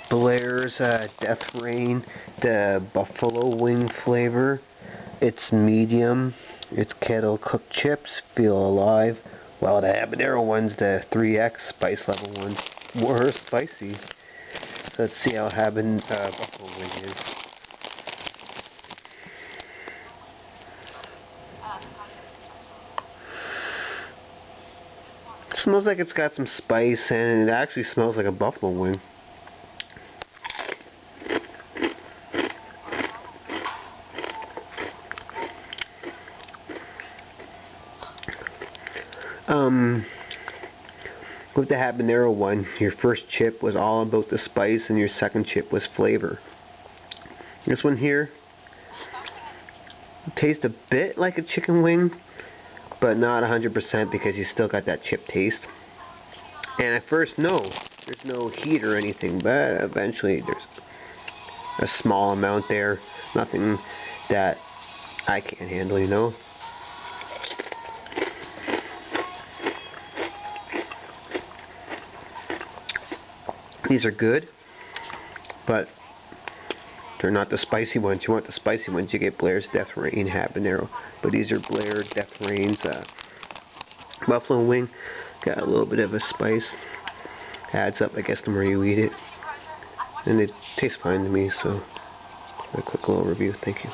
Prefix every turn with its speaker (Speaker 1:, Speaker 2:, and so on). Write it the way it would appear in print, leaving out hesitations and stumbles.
Speaker 1: Blair's Death Rain, the buffalo wing flavor. It's medium. It's kettle cooked chips. Feel alive. While the habanero one's the 3X spice level one. More spicy. So let's see how buffalo wing is. It smells like it's got some spice, and it actually smells like a buffalo wing. With the habanero one, your first chip was all about the spice and your second chip was flavor. This one here tastes a bit like a chicken wing, but not 100% because you still got that chip taste. And at first, no, there's no heat or anything, but eventually there's a small amount there. Nothing that I can't handle, you know. These are good, but they're not the spicy ones. You want the spicy ones, you get Blair's Death Rain habanero. But these are Blair Death Rain's buffalo wing. Got a little bit of a spice. Adds up, I guess, the more you eat it. And it tastes fine to me, so a quick little review. Thank you.